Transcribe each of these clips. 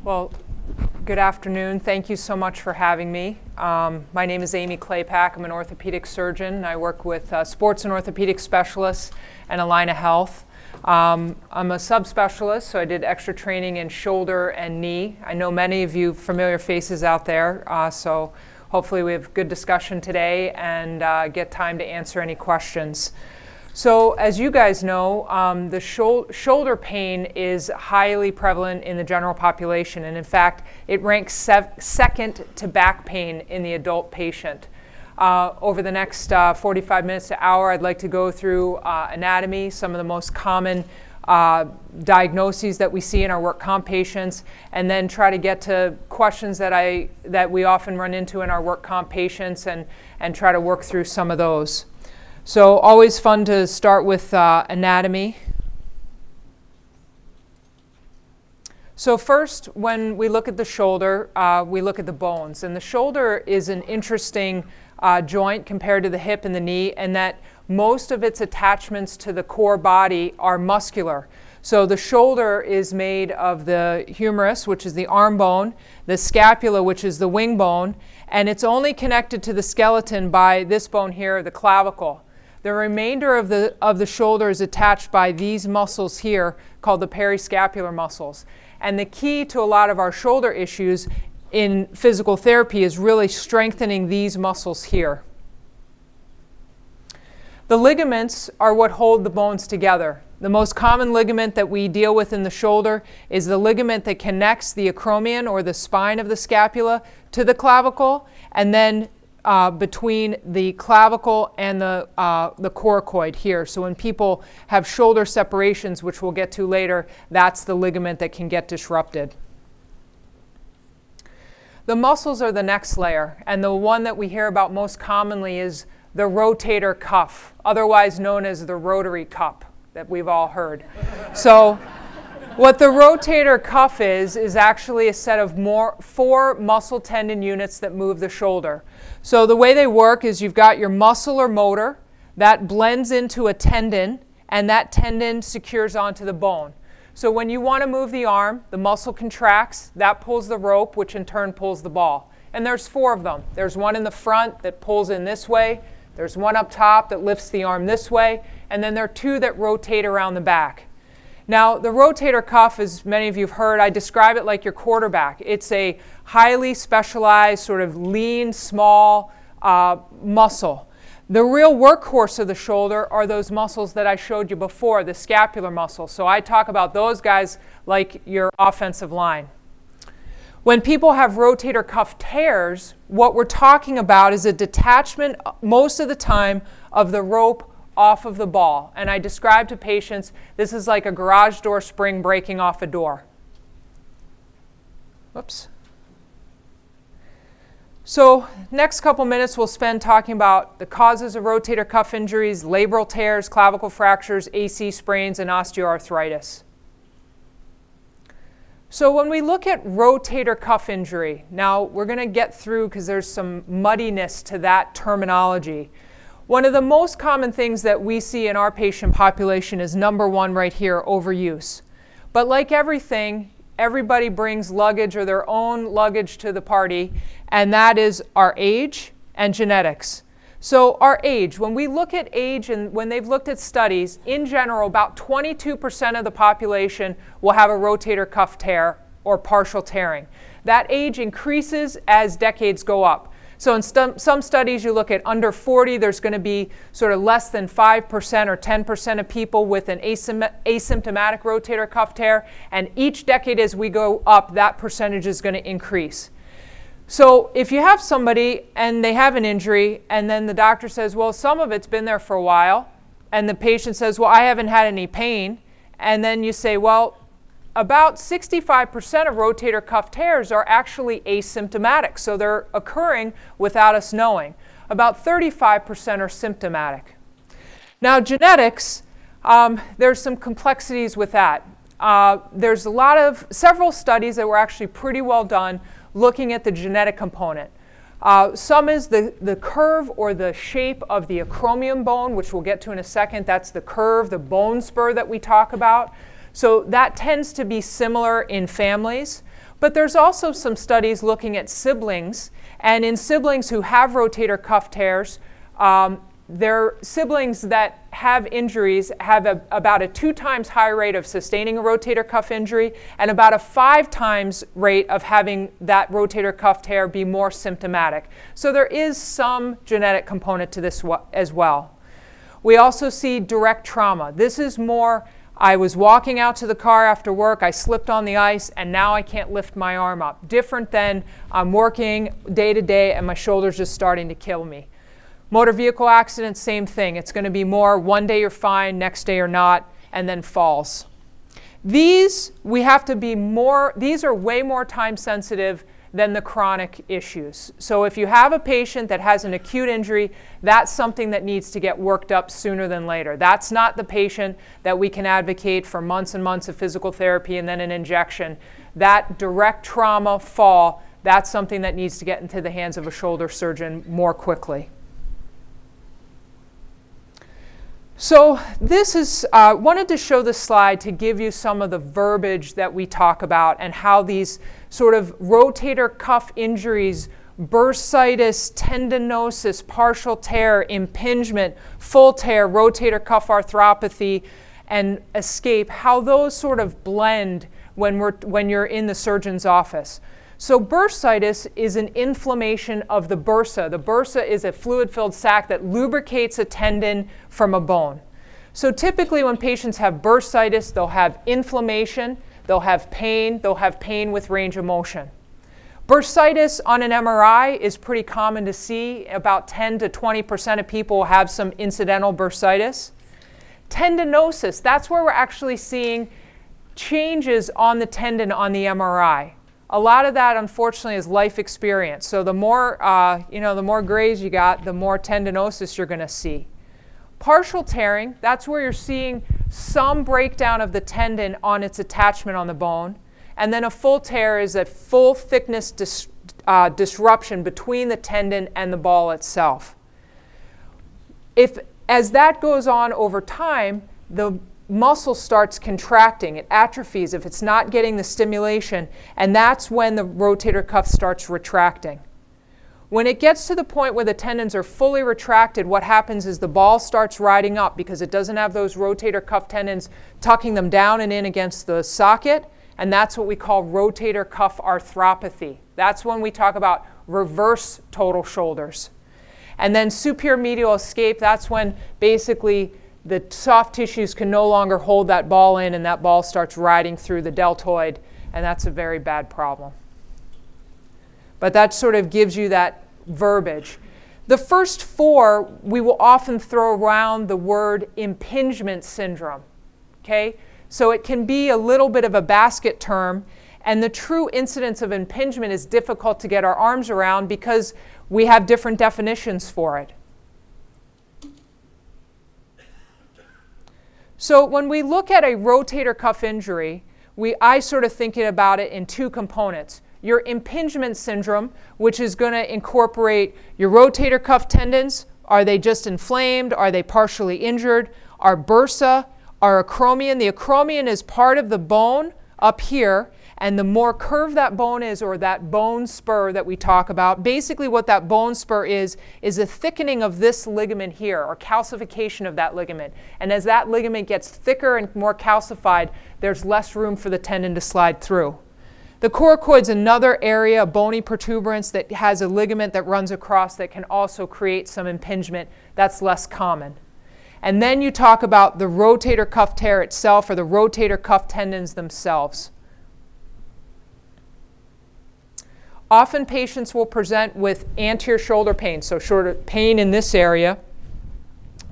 Well, good afternoon. Thank you so much for having me. My name is Aimee Klapach. I'm an orthopedic surgeon. I work with sports and orthopedic specialists and a line of health. I'm a subspecialist, so I did extra training in shoulder and knee. I know many of you familiar faces out there, so hopefully we have good discussion today and get time to answer any questions. So as you guys know, the shoulder pain is highly prevalent in the general population, and in fact, it ranks second to back pain in the adult patient. Over the next 45 minutes to hour, I'd like to go through anatomy, some of the most common diagnoses that we see in our work comp patients, and then try to get to questions that we often run into in our work comp patients and try to work through some of those. So always fun to start with anatomy. So first, when we look at the shoulder, we look at the bones. And the shoulder is an interesting joint compared to the hip and the knee, and that most of its attachments to the core body are muscular. So the shoulder is made of the humerus, which is the arm bone, the scapula, which is the wing bone, and it's only connected to the skeleton by this bone here, the clavicle. The remainder of the shoulder is attached by these muscles here called the periscapular muscles. And the key to a lot of our shoulder issues in physical therapy is really strengthening these muscles here. The ligaments are what hold the bones together. The most common ligament that we deal with in the shoulder is the ligament that connects the acromion or the spine of the scapula to the clavicle, and then between the clavicle and the coracoid here. So when people have shoulder separations, which we'll get to later, that's the ligament that can get disrupted. The muscles are the next layer, and the one that we hear about most commonly is the rotator cuff, otherwise known as the rotary cup that we've all heard. So what the rotator cuff is actually a set of four muscle tendon units that move the shoulder. So the way they work is you've got your muscle or motor that blends into a tendon, and that tendon secures onto the bone. So when you want to move the arm, the muscle contracts, that pulls the rope, which in turn pulls the ball. And there's four of them. There's one in the front that pulls in this way, there's one up top that lifts the arm this way, and then there are two that rotate around the back. Now, the rotator cuff, as many of you have heard, I describe it like your quarterback. It's a highly specialized, sort of lean, small muscle. The real workhorse of the shoulder are those muscles that I showed you before, the scapular muscles. So I talk about those guys like your offensive line. When people have rotator cuff tears, what we're talking about is a detachment, most of the time, of the rope off of the ball. And I describe to patients, this is like a garage door spring breaking off a door. Whoops. So next couple minutes we'll spend talking about the causes of rotator cuff injuries, labral tears, clavicle fractures, AC sprains, and osteoarthritis. So when we look at rotator cuff injury, now we're going to get through because there's some muddiness to that terminology. One of the most common things that we see in our patient population is number one right here, overuse. But like everything, everybody brings luggage or their own luggage to the party, and that is our age and genetics. So our age, when we look at age and when they've looked at studies, in general, about 22% of the population will have a rotator cuff tear or partial tearing. That age increases as decades go up. So in some studies, you look at under 40, there's going to be sort of less than 5% or 10% of people with an asymptomatic rotator cuff tear. And each decade as we go up, that percentage is going to increase. So if you have somebody and they have an injury, and then the doctor says, well, some of it's been there for a while, and the patient says, well, I haven't had any pain, and then you say, well, about 65% of rotator cuff tears are actually asymptomatic, so they're occurring without us knowing. About 35% are symptomatic. Now, genetics, there's some complexities with that. There's several studies that were actually pretty well done looking at the genetic component. Some is the curve or the shape of the acromion bone, which we'll get to in a second. That's the curve, the bone spur that we talk about. So that tends to be similar in families. But there's also some studies looking at siblings, and in siblings who have rotator cuff tears, their siblings that have injuries have about a 2 times higher rate of sustaining a rotator cuff injury and about a 5 times rate of having that rotator cuff tear be more symptomatic. So there is some genetic component to this as well. We also see direct trauma. This is more, I was walking out to the car after work, I slipped on the ice, and now I can't lift my arm up. Different than I'm working day to day and my shoulder's just starting to kill me. Motor vehicle accidents, same thing. It's going to be more one day you're fine, next day you're not, and then falls. These, we have to be more, these are way more time sensitive than the chronic issues. So if you have a patient that has an acute injury, that's something that needs to get worked up sooner than later. That's not the patient that we can advocate for months and months of physical therapy and then an injection. That direct trauma fall, that's something that needs to get into the hands of a shoulder surgeon more quickly. So this is, wanted to show this slide to give you some of the verbiage that we talk about and how these sort of rotator cuff injuries, bursitis, tendinosis, partial tear, impingement, full tear, rotator cuff arthropathy, and escape, how those sort of blend when you're in the surgeon's office. So bursitis is an inflammation of the bursa. The bursa is a fluid-filled sac that lubricates a tendon from a bone. So typically when patients have bursitis, they'll have inflammation, they'll have pain with range of motion. Bursitis on an MRI is pretty common to see. About 10 to 20% of people have some incidental bursitis. Tendinosis, that's where we're actually seeing changes on the tendon on the MRI. A lot of that, unfortunately, is life experience. So the more, the more grays you got, the more tendinosis you're going to see. Partial tearing, that's where you're seeing some breakdown of the tendon on its attachment on the bone. And then a full tear is a full thickness disruption between the tendon and the ball itself. As that goes on over time, the muscle starts contracting, it atrophies if it's not getting the stimulation, and that's when the rotator cuff starts retracting. When it gets to the point where the tendons are fully retracted, what happens is the ball starts riding up because it doesn't have those rotator cuff tendons tucking them down and in against the socket, and that's what we call rotator cuff arthropathy. That's when we talk about reverse total shoulders. And then superior medial escape, that's when basically the soft tissues can no longer hold that ball in and that ball starts riding through the deltoid, and that's a very bad problem. But that sort of gives you that verbiage. The first 4, we will often throw around the word impingement syndrome, okay? So it can be a little bit of a basket term, and the true incidence of impingement is difficult to get our arms around because we have different definitions for it. So when we look at a rotator cuff injury, I sort of think about it in 2 components. Your impingement syndrome, which is going to incorporate your rotator cuff tendons. Are they just inflamed? Are they partially injured? Our bursa, our acromion. The acromion is part of the bone up here, and the more curved that bone is, or that bone spur that we talk about, basically what that bone spur is a thickening of this ligament here, or calcification of that ligament. And as that ligament gets thicker and more calcified, there's less room for the tendon to slide through. The coracoid's another area, a bony protuberance that has a ligament that runs across that can also create some impingement. That's less common. And then you talk about the rotator cuff tear itself, or the rotator cuff tendons themselves. Often patients will present with anterior shoulder pain, so pain in this area,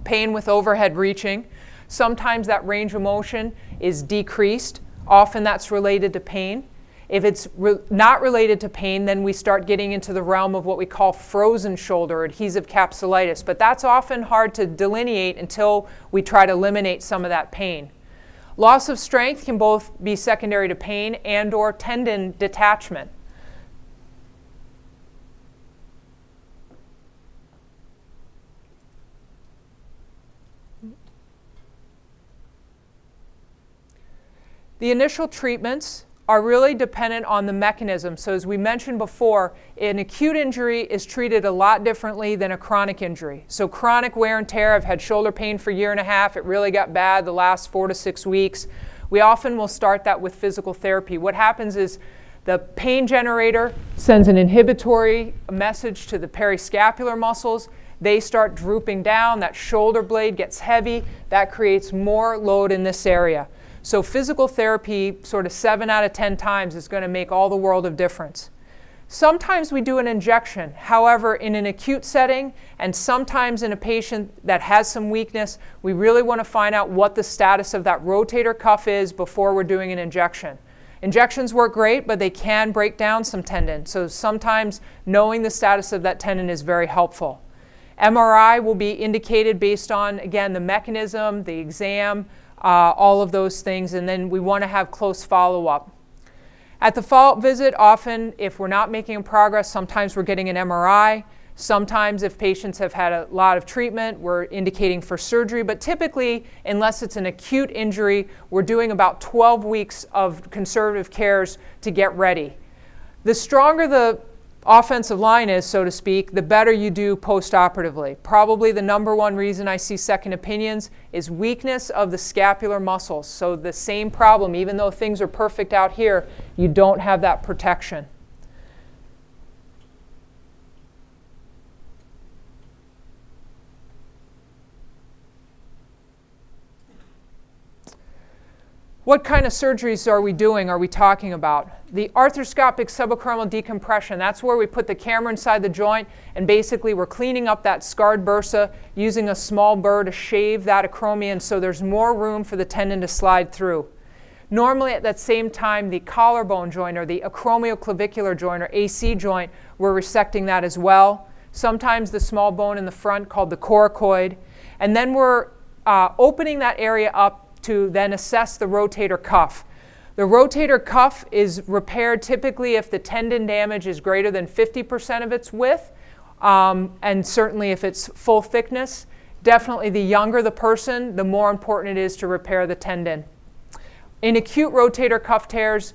pain with overhead reaching. Sometimes that range of motion is decreased. Often that's related to pain. If it's not related to pain, then we start getting into the realm of what we call frozen shoulder, adhesive capsulitis. But that's often hard to delineate until we try to eliminate some of that pain. Loss of strength can both be secondary to pain and/or tendon detachment. The initial treatments are really dependent on the mechanism. So as we mentioned before, an acute injury is treated a lot differently than a chronic injury. So chronic wear and tear, I've had shoulder pain for a year and a half, it really got bad the last 4 to 6 weeks. We often will start that with physical therapy. What happens is the pain generator sends an inhibitory message to the periscapular muscles. They start drooping down, that shoulder blade gets heavy, that creates more load in this area. So physical therapy, sort of 7 out of 10 times, is going to make all the world of difference. Sometimes we do an injection. However, in an acute setting, and sometimes in a patient that has some weakness, we really want to find out what the status of that rotator cuff is before we're doing an injection. Injections work great, but they can break down some tendon. So sometimes knowing the status of that tendon is very helpful. MRI will be indicated based on, again, the mechanism, the exam, all of those things, and then we want to have close follow-up. At the follow-up visit, often if we're not making progress, sometimes we're getting an MRI. Sometimes if patients have had a lot of treatment, we're indicating for surgery. But typically, unless it's an acute injury, we're doing about 12 weeks of conservative cares to get ready. The stronger the offensive line is, so to speak, the better you do post-operatively. Probably the #1 reason I see second opinions is weakness of the scapular muscles. So the same problem, even though things are perfect out here, you don't have that protection. What kind of surgeries are we doing, are we talking about? The arthroscopic subacromial decompression, that's where we put the camera inside the joint and basically we're cleaning up that scarred bursa using a small burr to shave that acromion so there's more room for the tendon to slide through. Normally at that same time, the collarbone joint or the acromioclavicular joint or AC joint, we're resecting that as well. Sometimes the small bone in the front called the coracoid. And then we're opening that area up to then assess the rotator cuff. The rotator cuff is repaired typically if the tendon damage is greater than 50% of its width, and certainly if it's full thickness. Definitely the younger the person, the more important it is to repair the tendon. In acute rotator cuff tears,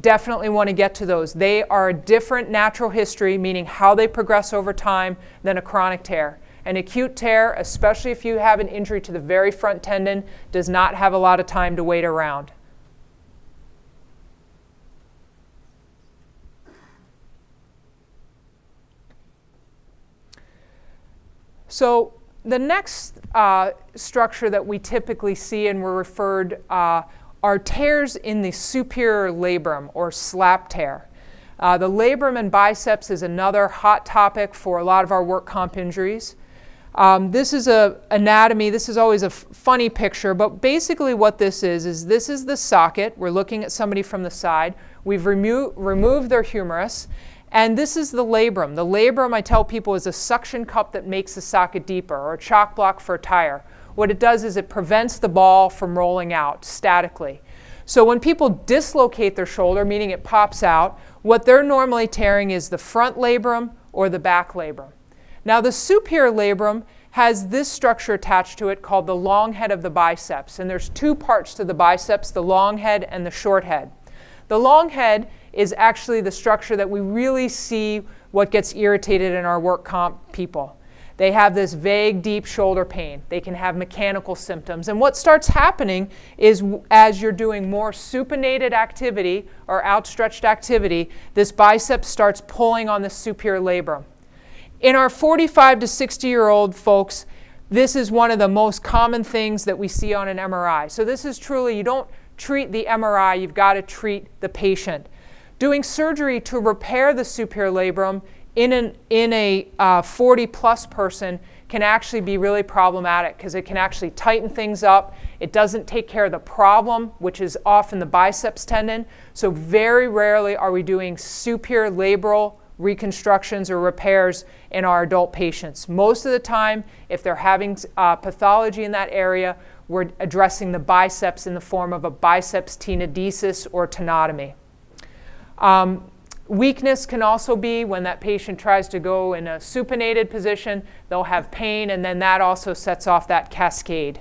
definitely want to get to those. They are a different natural history, meaning how they progress over time, than a chronic tear. An acute tear, especially if you have an injury to the very front tendon, does not have a lot of time to wait around. So the next structure that we typically see and we're referred are tears in the superior labrum or slap tear. The labrum and biceps is another hot topic for a lot of our work comp injuries. This is an anatomy. This is always a funny picture, but basically what this is this is the socket. We're looking at somebody from the side. We've removed their humerus, and this is the labrum. The labrum, I tell people, is a suction cup that makes the socket deeper, or a chock block for a tire. What it does is it prevents the ball from rolling out statically. So when people dislocate their shoulder, meaning it pops out, what they're normally tearing is the front labrum or the back labrum. Now the superior labrum has this structure attached to it called the long head of the biceps. And there's 2 parts to the biceps, the long head and the short head. The long head is actually the structure that we really see what gets irritated in our work comp people. They have this vague, deep shoulder pain. They can have mechanical symptoms. And what starts happening is as you're doing more supinated activity or outstretched activity, this bicep starts pulling on the superior labrum. In our 45 to 60-year-old folks, this is one of the most common things that we see on an MRI. So this is truly, you don't treat the MRI, you've got to treat the patient. Doing surgery to repair the superior labrum in a 40-plus person can actually be really problematic because it can actually tighten things up. It doesn't take care of the problem, which is often the biceps tendon. So very rarely are we doing superior labral reconstructions or repairs in our adult patients. Most of the time, if they're having pathology in that area, we're addressing the biceps in the form of a biceps tenodesis or tenotomy. Weakness can also be when that patient tries to go in a supinated position, they'll have pain, and then that also sets off that cascade.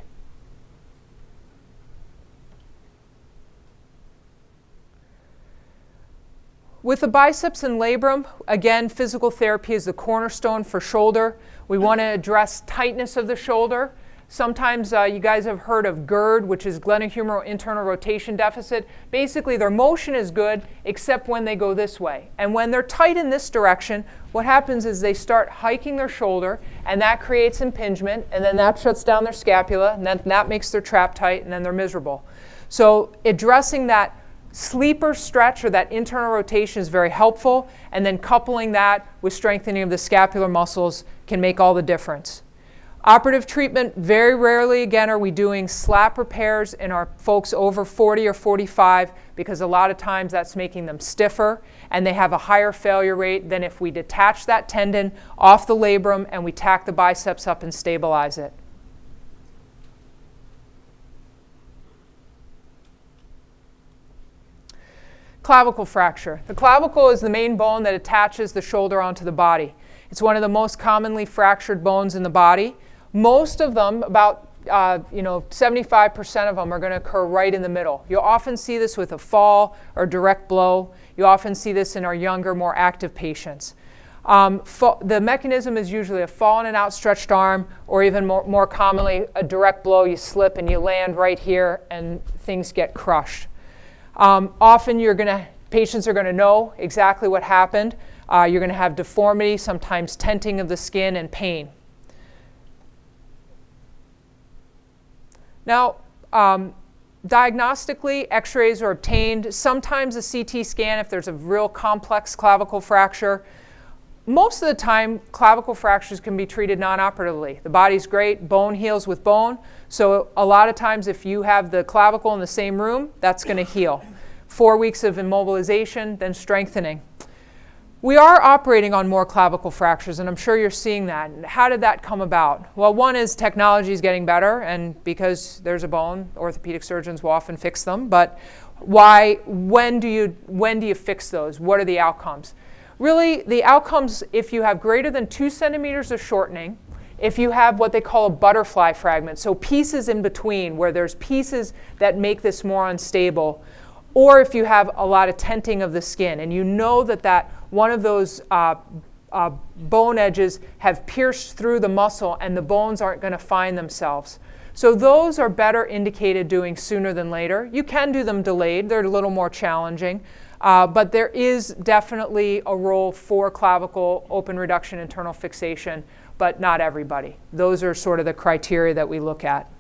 With the biceps and labrum, again, physical therapy is the cornerstone for shoulder. We want to address tightness of the shoulder. Sometimes you guys have heard of GERD, which is glenohumeral internal rotation deficit. Basically, their motion is good, except when they go this way. And when they're tight in this direction, what happens is they start hiking their shoulder, and that creates impingement, and then that shuts down their scapula, and then that makes their trap tight, and then they're miserable. So addressing that sleeper stretch or that internal rotation is very helpful, and then coupling that with strengthening of the scapular muscles can make all the difference. Operative treatment, very rarely, again, are we doing slap repairs in our folks over 40 or 45 because a lot of times that's making them stiffer and they have a higher failure rate than if we detach that tendon off the labrum and we tack the biceps up and stabilize it. Clavicle fracture. The clavicle is the main bone that attaches the shoulder onto the body. It's one of the most commonly fractured bones in the body. Most of them, about 75% of them are going to occur right in the middle. You'll often see this with a fall or direct blow. You often see this in our younger, more active patients. The mechanism is usually a fall and an outstretched arm, or even more commonly, a direct blow. You slip and you land right here and things get crushed. Often patients are going to know exactly what happened. You're going to have deformity, sometimes tenting of the skin, and pain. Now, diagnostically, x-rays are obtained. Sometimes a CT scan if there's a real complex clavicle fracture. Most of the time, clavicle fractures can be treated non-operatively. The body's great, bone heals with bone. So a lot of times if you have the clavicle in the same room, that's going to heal. 4 weeks of immobilization, then strengthening. We are operating on more clavicle fractures, and I'm sure you're seeing that. How did that come about? Well, one is technology is getting better, and because there's a bone, orthopedic surgeons will often fix them. But when do you fix those? What are the outcomes? Really, the outcomes, if you have greater than 2 centimeters of shortening, if you have what they call a butterfly fragment, so pieces in between where there's pieces that make this more unstable, or if you have a lot of tenting of the skin, and you know that one of those bone edges have pierced through the muscle and the bones aren't going to find themselves. So those are better indicated doing sooner than later. You can do them delayed. They're a little more challenging. But there is definitely a role for clavicle open reduction internal fixation, but not everybody. Those are sort of the criteria that we look at.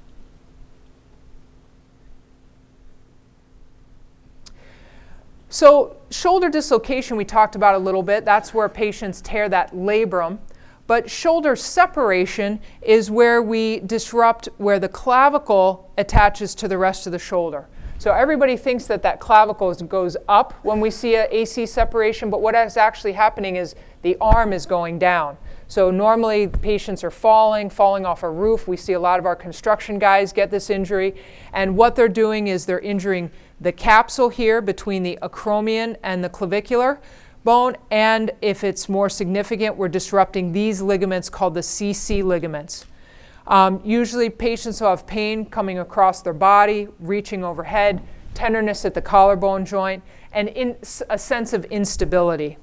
So shoulder dislocation we talked about a little bit. That's where patients tear that labrum. But shoulder separation is where we disrupt where the clavicle attaches to the rest of the shoulder. So everybody thinks that clavicle goes up when we see an AC separation, but what is actually happening is the arm is going down. So normally patients are falling off a roof. We see a lot of our construction guys get this injury. And what they're doing is they're injuring the capsule here between the acromion and the clavicular bone. And if it's more significant, we're disrupting these ligaments called the CC ligaments. Usually patients will have pain coming across their body, reaching overhead, tenderness at the collarbone joint, and a sense of instability.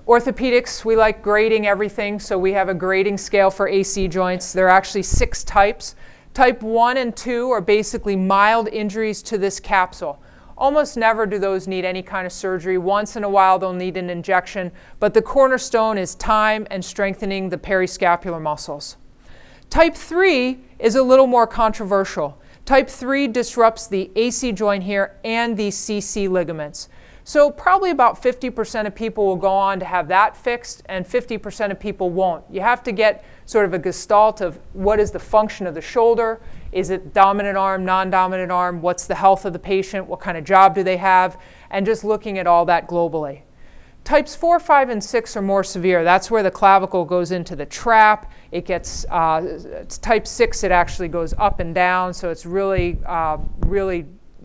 Orthopedics, we like grading everything, so we have a grading scale for AC joints. There are actually 6 types. Type 1 and 2 are basically mild injuries to this capsule. Almost never do those need any kind of surgery. Once in a while they'll need an injection, but the cornerstone is time and strengthening the periscapular muscles. Type 3 is a little more controversial. Type 3 disrupts the AC joint here and the CC ligaments. So probably about 50% of people will go on to have that fixed and 50% of people won't. You have to get sort of a gestalt of what is the function of the shoulder. Is it dominant arm, non-dominant arm? What's the health of the patient? What kind of job do they have? And just looking at all that globally. Types 4, 5, and 6 are more severe. That's where the clavicle goes into the trap. It gets, it's type 6, it actually goes up and down. So it's really,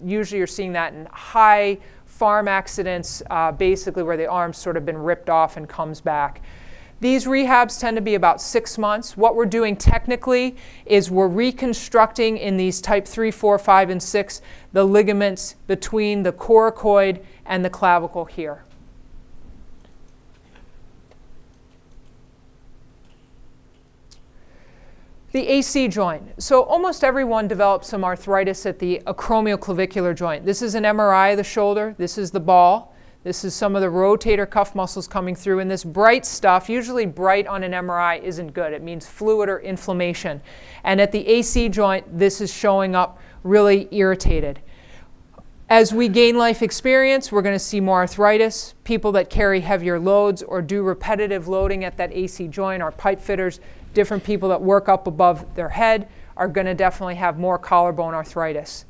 usually you're seeing that in high farm accidents, basically where the arm's sort of been ripped off and comes back. These rehabs tend to be about 6 months. What we're doing technically is we're reconstructing in these type 3, 4, 5, and 6 the ligaments between the coracoid and the clavicle here. The AC joint. So almost everyone develops some arthritis at the acromioclavicular joint. This is an MRI of the shoulder. This is the ball. This is some of the rotator cuff muscles coming through. And this bright stuff, usually bright on an MRI, isn't good. It means fluid or inflammation. And at the AC joint, this is showing up really irritated. As we gain life experience, we're going to see more arthritis. People that carry heavier loads or do repetitive loading at that AC joint, our pipe fitters, different people that work up above their head are going to definitely have more collarbone arthritis.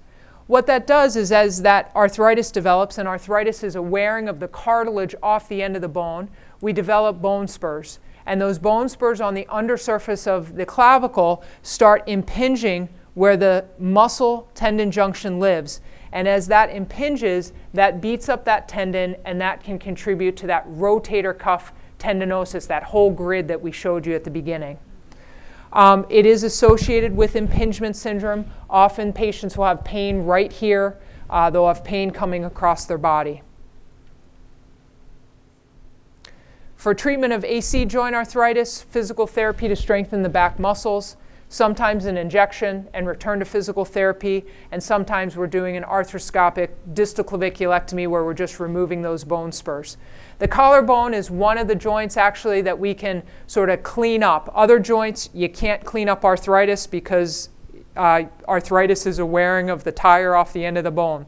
What that does is as that arthritis develops, and arthritis is a wearing of the cartilage off the end of the bone, we develop bone spurs. And those bone spurs on the undersurface of the clavicle start impinging where the muscle tendon junction lives. And as that impinges, that beats up that tendon, and that can contribute to that rotator cuff tendinosis, that whole grid that we showed you at the beginning. It is associated with impingement syndrome. Often patients will have pain right here. They'll have pain coming across their body. For treatment of AC joint arthritis, physical therapy to strengthen the back muscles, sometimes an injection and return to physical therapy, and sometimes we're doing an arthroscopic distal claviculectomy where we're just removing those bone spurs. The collarbone is one of the joints actually that we can sort of clean up. Other joints, you can't clean up arthritis because arthritis is a wearing of the tire off the end of the bone.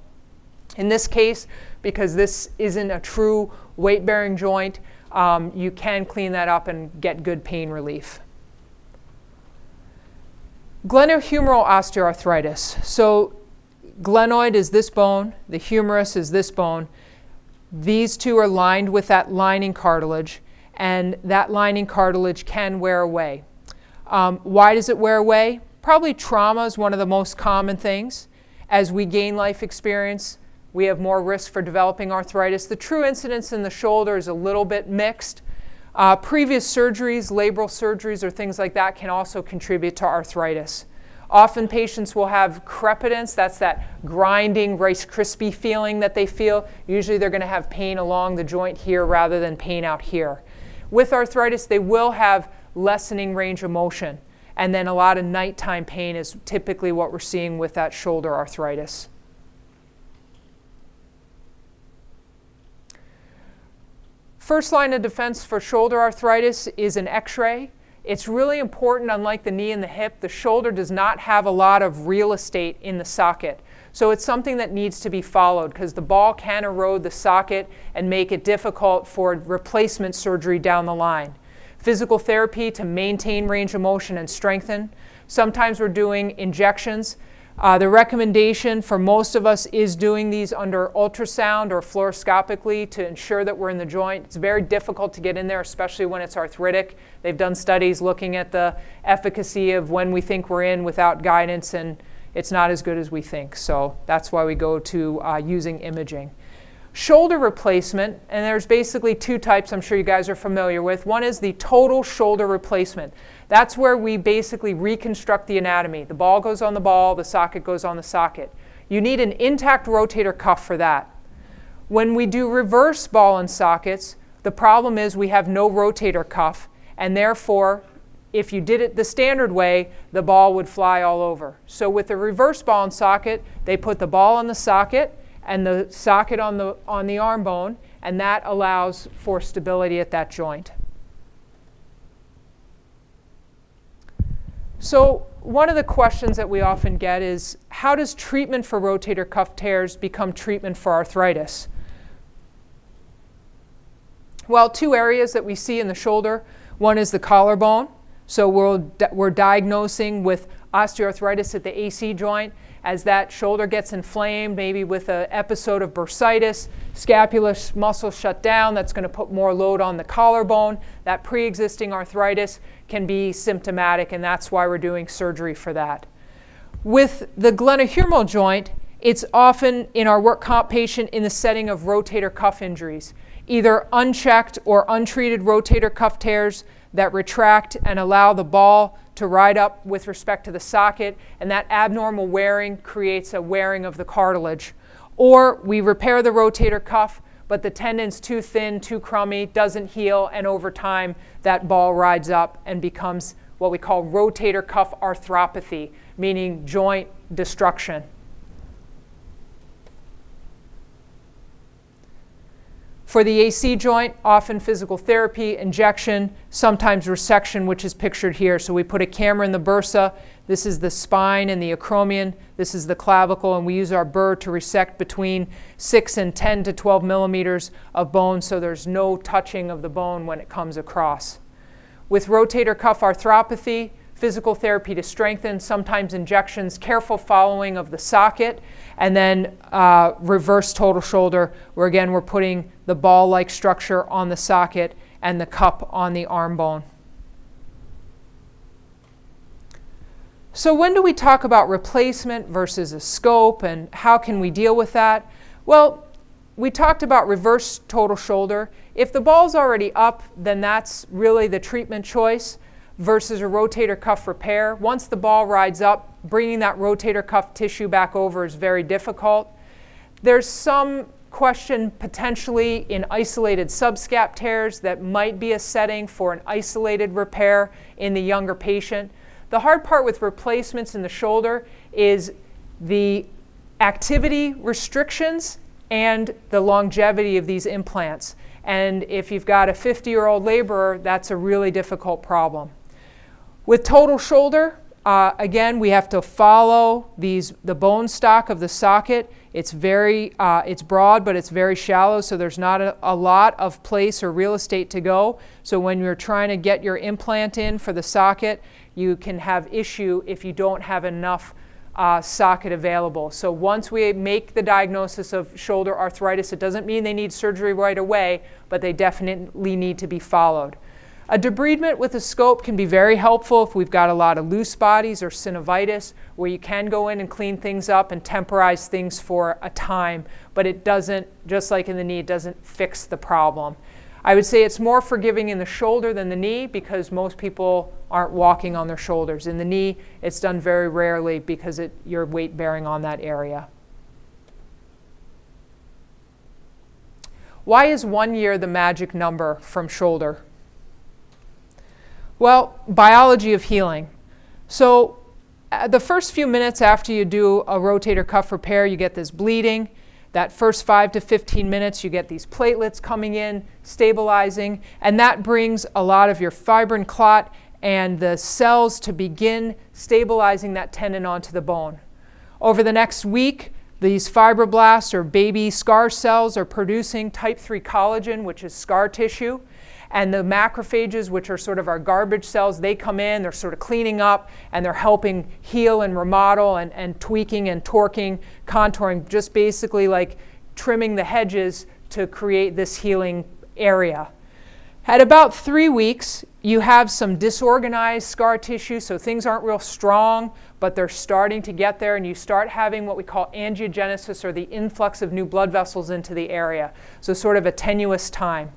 In this case, because this isn't a true weight-bearing joint, you can clean that up and get good pain relief. Glenohumeral osteoarthritis. So glenoid is this bone, the humerus is this bone. These two are lined with that lining cartilage, and that lining cartilage can wear away. Why does it wear away? Probably trauma is one of the most common things. As we gain life experience, we have more risk for developing arthritis. The true incidence in the shoulder is a little bit mixed. Previous surgeries, labral surgeries, or things like that can also contribute to arthritis. Often patients will have crepitance, that's that grinding Rice Krispie feeling that they feel. Usually they're going to have pain along the joint here rather than pain out here. With arthritis, they will have lessening range of motion, and then a lot of nighttime pain is typically what we're seeing with that shoulder arthritis. First line of defense for shoulder arthritis is an X-ray. It's really important, unlike the knee and the hip, the shoulder does not have a lot of real estate in the socket. So it's something that needs to be followed because the ball can erode the socket and make it difficult for replacement surgery down the line. Physical therapy to maintain range of motion and strengthen. Sometimes we're doing injections. The recommendation for most of us is doing these under ultrasound or fluoroscopically to ensure that we're in the joint. It's very difficult to get in there, especially when it's arthritic. They've done studies looking at the efficacy of when we think we're in without guidance, and it's not as good as we think. So that's why we go to using imaging. Shoulder replacement, and there's basically two types I'm sure you guys are familiar with. One is the total shoulder replacement. That's where we basically reconstruct the anatomy. The ball goes on the ball, the socket goes on the socket. You need an intact rotator cuff for that. When we do reverse ball and sockets, the problem is we have no rotator cuff, and therefore, if you did it the standard way, the ball would fly all over. So with the reverse ball and socket, they put the ball on the socket and the socket on the arm bone, and that allows for stability at that joint. So one of the questions that we often get is, how does treatment for rotator cuff tears become treatment for arthritis? Well, two areas that we see in the shoulder. One is the collarbone. So we're diagnosing with osteoarthritis at the AC joint. As that shoulder gets inflamed, maybe with an episode of bursitis, scapular muscle shut down, that's going to put more load on the collarbone. That pre-existing arthritis can be symptomatic, and that's why we're doing surgery for that. With the glenohumeral joint, it's often in our work comp patient in the setting of rotator cuff injuries. either unchecked or untreated rotator cuff tears that retract and allow the ball to ride up with respect to the socket, and that abnormal wearing creates a wearing of the cartilage. Or we repair the rotator cuff, but the tendon's too thin, too crummy, doesn't heal, and over time that ball rides up and becomes what we call rotator cuff arthropathy, meaning joint destruction. For the AC joint, often physical therapy, injection, sometimes resection, which is pictured here. So we put a camera in the bursa. This is the spine and the acromion. This is the clavicle, and we use our burr to resect between 6 and 10 to 12 millimeters of bone, so there's no touching of the bone when it comes across. With rotator cuff arthropathy, physical therapy to strengthen, sometimes injections, careful following of the socket, and then reverse total shoulder, where again we're putting the ball-like structure on the socket and the cup on the arm bone. So when do we talk about replacement versus a scope, and how can we deal with that? Well, we talked about reverse total shoulder. If the ball's already up, then that's really the treatment choice versus a rotator cuff repair. Once the ball rides up, bringing that rotator cuff tissue back over is very difficult. There's some question potentially in isolated subscap tears that might be a setting for an isolated repair in the younger patient. The hard part with replacements in the shoulder is the activity restrictions and the longevity of these implants. And if you've got a 50-year-old laborer, that's a really difficult problem. With total shoulder, again, we have to follow the bone stock of the socket. It's broad, but it's very shallow, so there's not a lot of place or real estate to go. So when you're trying to get your implant in for the socket, you can have issue if you don't have enough socket available. So once we make the diagnosis of shoulder arthritis, it doesn't mean they need surgery right away, but they definitely need to be followed. A debridement with a scope can be very helpful if we've got a lot of loose bodies or synovitis, where you can go in and clean things up and temporize things for a time, but it doesn't, just like in the knee, it doesn't fix the problem. I would say it's more forgiving in the shoulder than the knee because most people aren't walking on their shoulders. In the knee, it's done very rarely because you're weight bearing on that area. Why is 1 year the magic number from shoulder? Well, biology of healing. So the first few minutes after you do a rotator cuff repair, you get this bleeding. That first 5 to 15 minutes, you get these platelets coming in, stabilizing, and that brings a lot of your fibrin clot and the cells to begin stabilizing that tendon onto the bone. Over the next week, these fibroblasts or baby scar cells are producing type 3 collagen, which is scar tissue. And the macrophages, which are sort of our garbage cells, they come in, they're sort of cleaning up, and they're helping heal and remodel and tweaking and torquing, contouring, just basically like trimming the hedges to create this healing area. At about 3 weeks, you have some disorganized scar tissue, so things aren't real strong, but they're starting to get there, and you start having what we call angiogenesis, or the influx of new blood vessels into the area, so sort of a tenuous time.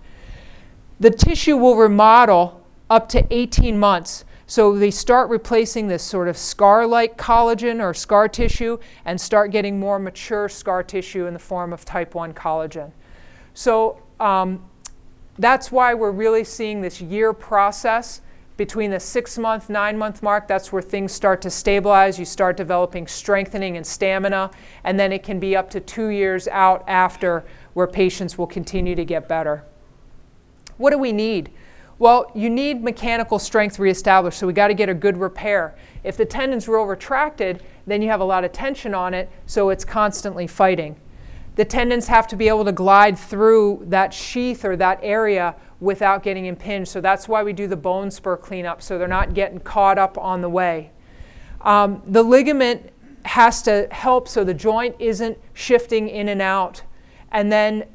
The tissue will remodel up to 18 months. So they start replacing this sort of scar-like collagen or scar tissue and start getting more mature scar tissue in the form of type 1 collagen. So that's why we're really seeing this year process. Between the 6-month, 9-month mark, that's where things start to stabilize. You start developing strengthening and stamina, and then it can be up to 2 years out after where patients will continue to get better. What do we need? Well, you need mechanical strength reestablished, so we got to get a good repair. If the tendon's real retracted, then you have a lot of tension on it, so it's constantly fighting. The tendons have to be able to glide through that sheath or that area without getting impinged, so that's why we do the bone spur cleanup, so they're not getting caught up on the way. The ligament has to help so the joint isn't shifting in and out. And then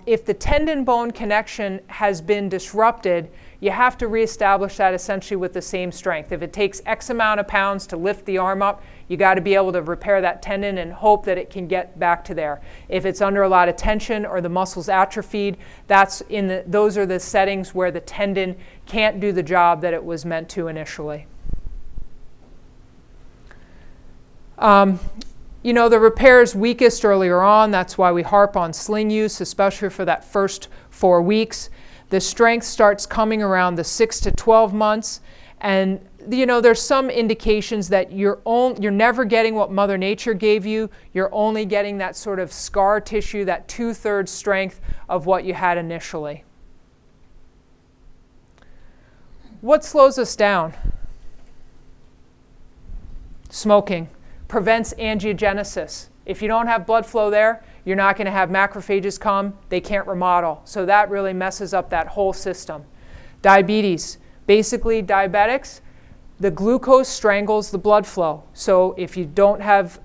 if the tendon-bone connection has been disrupted, you have to reestablish that essentially with the same strength. If it takes X amount of pounds to lift the arm up, you got to be able to repair that tendon and hope that it can get back to there. If it's under a lot of tension or the muscle's atrophied, those are the settings where the tendon can't do the job that it was meant to initially. You know, the repair is weakest earlier on. That's why we harp on sling use, especially for that first 4 weeks. The strength starts coming around the 6 to 12 months. And, you know, there's some indications that you're never getting what Mother Nature gave you. You're only getting that sort of scar tissue, that 2/3 strength of what you had initially. What slows us down? Smoking. Prevents angiogenesis. If you don't have blood flow there, you're not going to have macrophages come. They can't remodel. So that really messes up that whole system. Diabetes. Basically, diabetics, the glucose strangles the blood flow. So if you don't have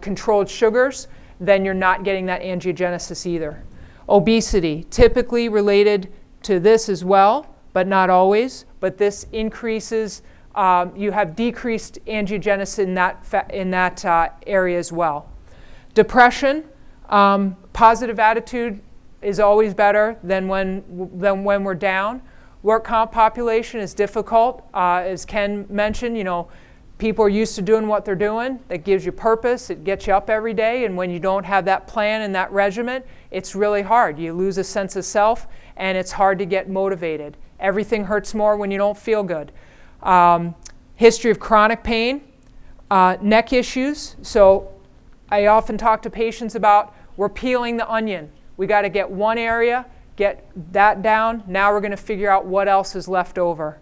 controlled sugars, then you're not getting that angiogenesis either. Obesity, typically related to this as well, but not always. But this increases you have decreased angiogenesis in that area as well. Depression, positive attitude is always better than when we're down. Work comp population is difficult. As Ken mentioned, you know, people are used to doing what they're doing. That gives you purpose. It gets you up every day. And when you don't have that plan and that regimen, it's really hard. You lose a sense of self, and it's hard to get motivated. Everything hurts more when you don't feel good. History of chronic pain, neck issues. So I often talk to patients about we're peeling the onion. We got to get one area, get that down. Now we're going to figure out what else is left over.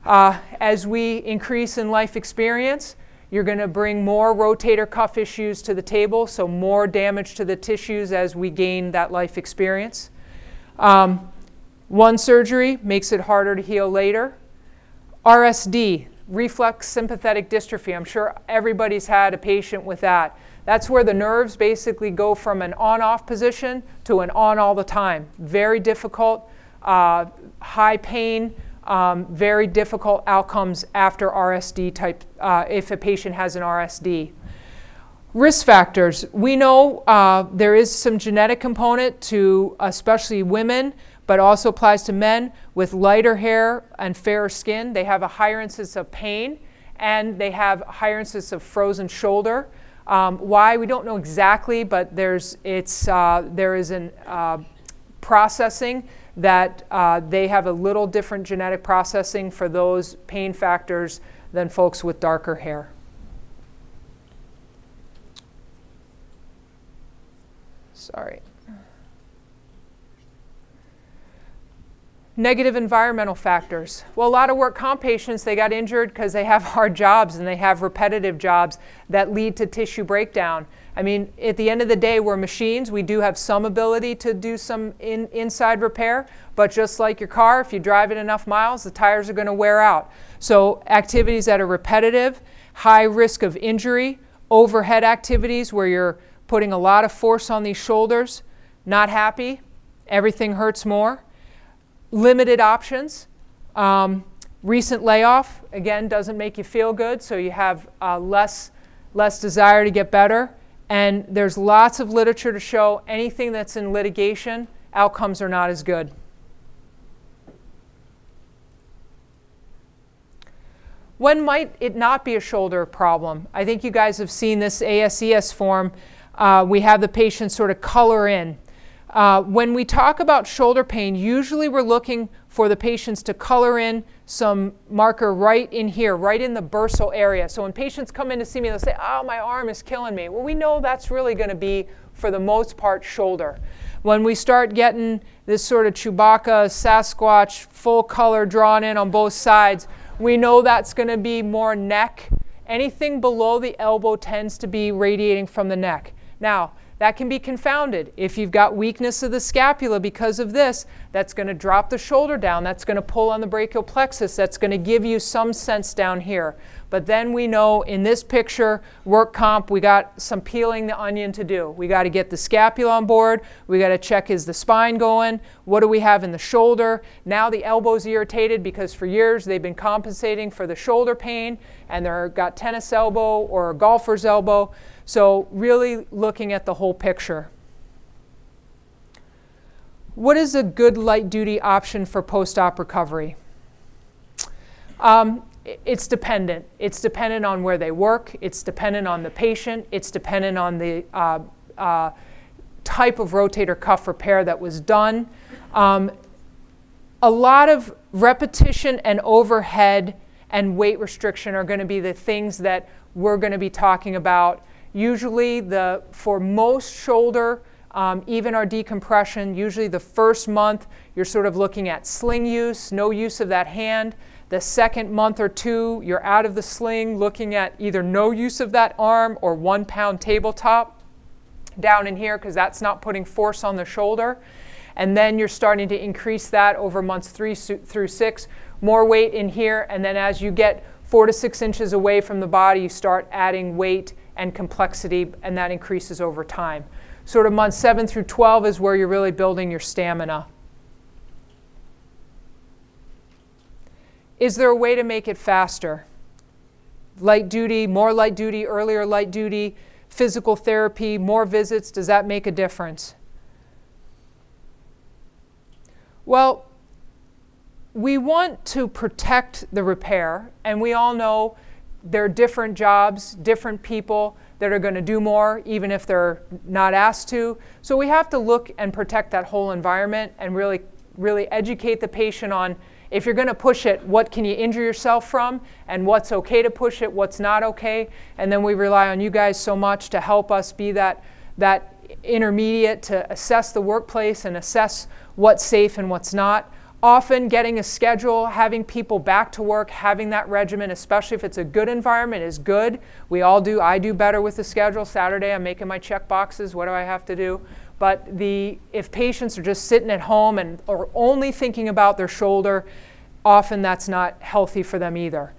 As we increase in life experience, you're going to bring more rotator cuff issues to the table, so more damage to the tissues as we gain that life experience. One surgery makes it harder to heal later. RSD, reflex sympathetic dystrophy. I'm sure everybody's had a patient with that. That's where the nerves basically go from an on-off position to an on all the time. Very difficult, high pain, very difficult outcomes after RSD type, if a patient has an RSD. Risk factors. We know there is some genetic component to especially women, but also applies to men with lighter hair and fairer skin. They have a higher incidence of pain, and they have a higher incidence of frozen shoulder. Why? We don't know exactly, but there is an processing that they have a little different genetic processing for those pain factors than folks with darker hair. Sorry. Negative environmental factors. Well, a lot of work comp patients, they got injured because they have hard jobs and they have repetitive jobs that lead to tissue breakdown. I mean, at the end of the day, we're machines. We do have some ability to do some inside repair, but just like your car, if you drive it enough miles, the tires are going to wear out. So activities that are repetitive, high risk of injury, overhead activities where you're putting a lot of force on these shoulders, not happy, everything hurts more. Limited options. Recent layoff, again, doesn't make you feel good, so you have less desire to get better. And there's lots of literature to show anything that's in litigation, outcomes are not as good. When might it not be a shoulder problem? I think you guys have seen this ASES form. We have the patient sort of color in. When we talk about shoulder pain, usually we're looking for the patients to color in some marker right in here, right in the bursal area. So when patients come in to see me, they'll say, oh, my arm is killing me. Well, we know that's really going to be, for the most part, shoulder. When we start getting this sort of Chewbacca, Sasquatch, full color drawn in on both sides, we know that's going to be more neck. Anything below the elbow tends to be radiating from the neck. Now, that can be confounded. If you've got weakness of the scapula because of this, that's going to drop the shoulder down. That's going to pull on the brachial plexus. That's going to give you some sense down here. But then we know in this picture, work comp, we got some peeling the onion to do. We got to get the scapula on board. We got to check, is the spine going? What do we have in the shoulder? Now the elbow's irritated because for years they've been compensating for the shoulder pain, and they've got tennis elbow or golfer's elbow. So really looking at the whole picture. What is a good light duty option for post-op recovery? It's dependent. It's dependent on where they work. It's dependent on the patient. It's dependent on the type of rotator cuff repair that was done. A lot of repetition and overhead and weight restriction are going to be the things that we're going to be talking about. Usually for most shoulder, even our decompression, usually the first month, you're sort of looking at sling use, no use of that hand. The second month or two, you're out of the sling, looking at either no use of that arm or 1 pound tabletop down in here, because that's not putting force on the shoulder. And then you're starting to increase that over months 3 through 6, more weight in here. And then as you get 4 to 6 inches away from the body, you start adding weight and complexity, and that increases over time. Sort of months 7 through 12 is where you're really building your stamina. Is there a way to make it faster? Light duty, more light duty, earlier light duty, physical therapy, more visits, does that make a difference? Well, we want to protect the repair, and we all know there are different jobs, different people that are going to do more, even if they're not asked to. So we have to look and protect that whole environment and really educate the patient on, if you're going to push it, what can you injure yourself from, and what's okay to push it, what's not okay. And then we rely on you guys so much to help us be that intermediate to assess the workplace and assess what's safe and what's not. Often getting a schedule, having people back to work, having that regimen, especially if it's a good environment, is good. We all do. I do better with the schedule. Saturday, I'm making my check boxes. What do I have to do? But if patients are just sitting at home and are only thinking about their shoulder, often that's not healthy for them either.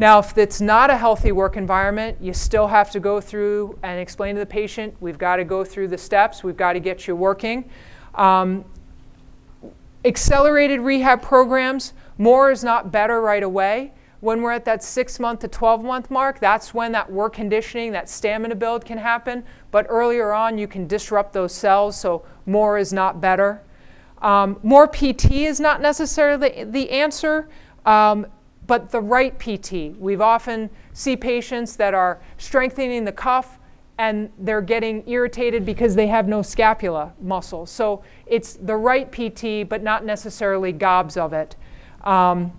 Now, if it's not a healthy work environment, you still have to go through and explain to the patient, we've got to go through the steps. We've got to get you working. Accelerated rehab programs, more is not better right away. When we're at that 6-month to 12-month mark, that's when that work conditioning, that stamina build can happen. But earlier on, you can disrupt those cells, so more is not better. More PT is not necessarily the answer, but the right PT. We've often see patients that are strengthening the cuff, and they're getting irritated because they have no scapula muscle. So it's the right PT, but not necessarily gobs of it. And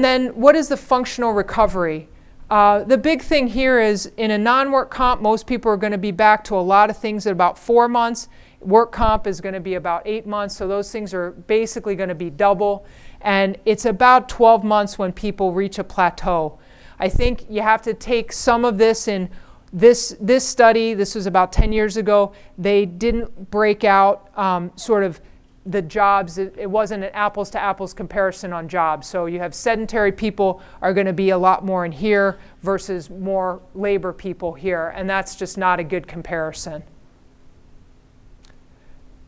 then what is the functional recovery? The big thing here is in a non-work comp, most people are going to be back to a lot of things at about 4 months. Work comp is going to be about 8 months, so those things are basically going to be double. And it's about 12 months when people reach a plateau. I think you have to take some of this in this study. This was about 10 years ago. They didn't break out sort of the jobs. It wasn't an apples to apples comparison on jobs. So you have sedentary people are going to be a lot more in here versus more labor people here. And that's just not a good comparison.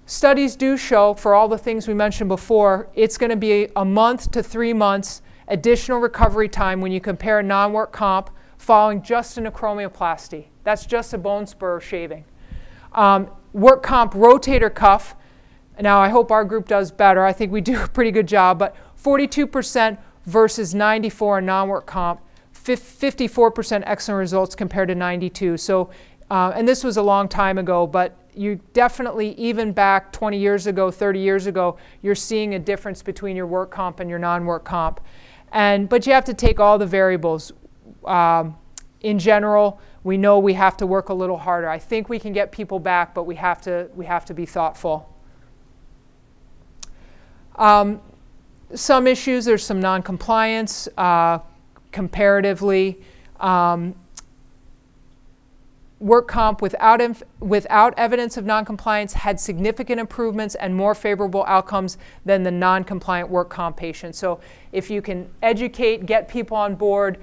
Studies do show, for all the things we mentioned before, it's going to be a month to 3 months additional recovery time when you compare non-work comp following just an acromioplasty. That's just a bone spur shaving. Work comp rotator cuff, now I hope our group does better. I think we do a pretty good job, but 42% versus 94 in non-work comp, 54% excellent results compared to 92. So, and this was a long time ago, but you definitely, even back 20 years ago, 30 years ago, you're seeing a difference between your work comp and your non-work comp. But you have to take all the variables. In general, we know we have to work a little harder. I think we can get people back, but we have to be thoughtful. Some issues, there's some non-compliance comparatively. work comp without evidence of noncompliance had significant improvements and more favorable outcomes than the non-compliant work comp patients. So if you can educate, get people on board,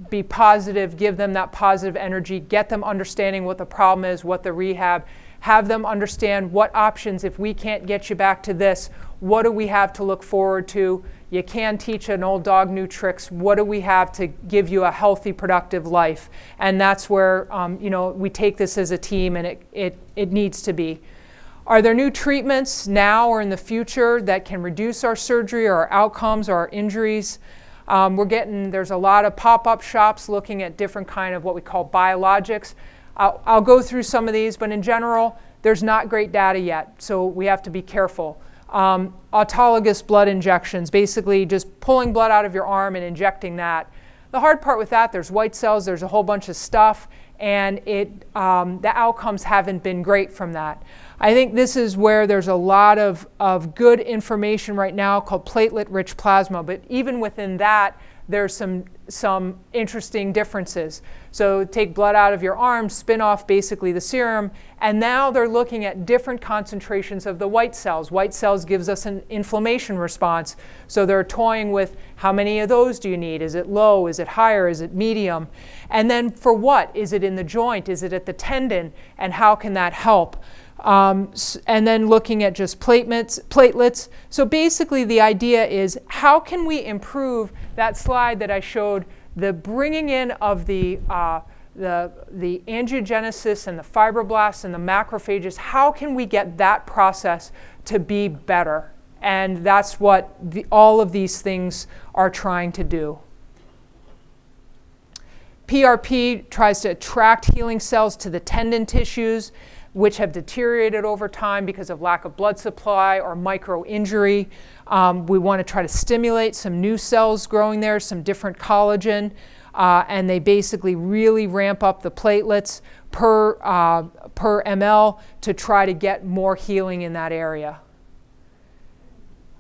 be positive, give them that positive energy, get them understanding what the problem is, what the rehab, have them understand what options, if we can't get you back to this, what do we have to look forward to? You can teach an old dog new tricks. What do we have to give you a healthy, productive life? And that's where we take this as a team, and it needs to be. Are there new treatments now or in the future that can reduce our surgery or our outcomes or our injuries? There's a lot of pop-up shops looking at different kind of what we call biologics. I'll go through some of these, but in general, there's not great data yet, so we have to be careful. Autologous blood injections, basically just pulling blood out of your arm and injecting that. The hard part with that, there's white cells, there's a whole bunch of stuff, and the outcomes haven't been great from that. I think this is where there's a lot of good information right now called platelet-rich plasma, but even within that, there's some interesting differences. So take blood out of your arm, spin off basically the serum, and now they're looking at different concentrations of the white cells. White cells gives us an inflammation response. So they're toying with how many of those do you need? Is it low? Is it higher? Is it medium? And then for what? Is it in the joint? Is it at the tendon? And how can that help? And then looking at just platelets. So basically the idea is, how can we improve that slide that I showed, the bringing in of the angiogenesis and the fibroblasts and the macrophages? How can we get that process to be better? And that's what all of these things are trying to do. PRP tries to attract healing cells to the tendon tissues, which have deteriorated over time because of lack of blood supply or micro-injury. We want to try to stimulate some new cells growing there, some different collagen, and they basically really ramp up the platelets per ml to try to get more healing in that area.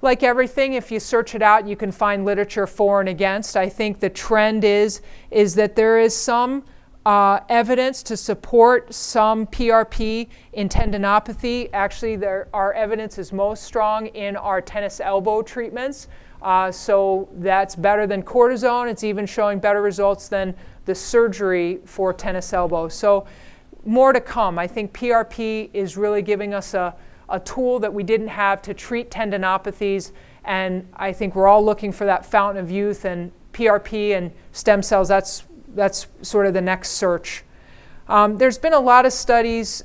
Like everything, if you search it out, you can find literature for and against. I think the trend is that there is some evidence to support some PRP in tendinopathy. Actually, our evidence is most strong in our tennis elbow treatments. So that's better than cortisone. It's even showing better results than the surgery for tennis elbow. So more to come. I think PRP is really giving us a tool that we didn't have to treat tendinopathies. And I think we're all looking for that fountain of youth, and PRP and stem cells, that's sort of the next search. There's been a lot of studies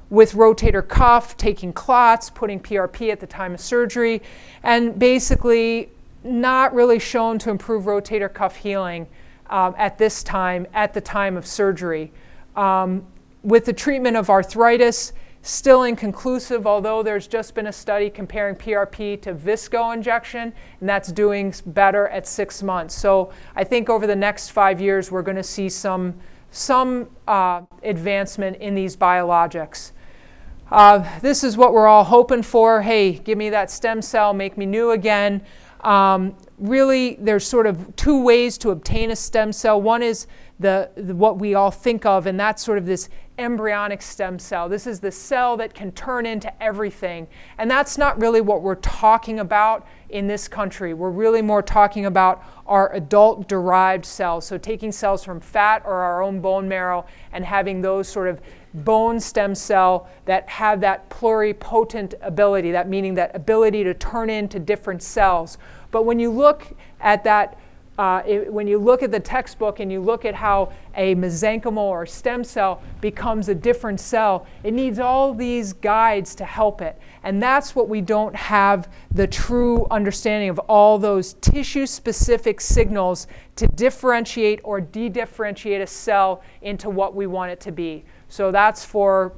with rotator cuff, taking clots, putting PRP at the time of surgery, and basically not really shown to improve rotator cuff healing at the time of surgery. With the treatment of arthritis, still inconclusive, although there's just been a study comparing PRP to visco injection, and that's doing better at 6 months. So I think over the next 5 years, we're going to see some advancement in these biologics. This is what we're all hoping for. Hey, give me that stem cell, make me new again. Really, there's sort of two ways to obtain a stem cell. One is what we all think of, and that's sort of this embryonic stem cell. This is the cell that can turn into everything. And that's not really what we're talking about in this country. We're really more talking about our adult-derived cells. So taking cells from fat or our own bone marrow and having those sort of bone stem cell that have that pluripotent ability, that meaning that ability to turn into different cells. But when you look at that, when you look at the textbook and you look at how a mesenchymal or stem cell becomes a different cell, it needs all these guides to help it. And that's what we don't have the true understanding of, all those tissue-specific signals to differentiate or de-differentiate a cell into what we want it to be. So that's for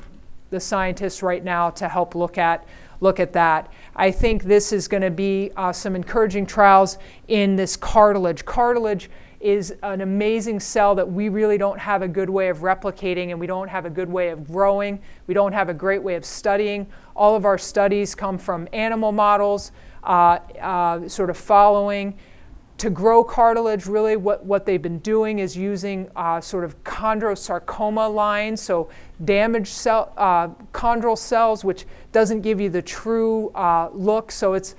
the scientists right now to help look at that. I think this is going to be some encouraging trials in this cartilage. Cartilage is an amazing cell that we really don't have a good way of replicating, and we don't have a good way of growing. We don't have a great way of studying. All of our studies come from animal models, sort of following. To grow cartilage, really what they've been doing is using sort of chondrosarcoma lines, so damaged chondral cells, which doesn't give you the true look. So it's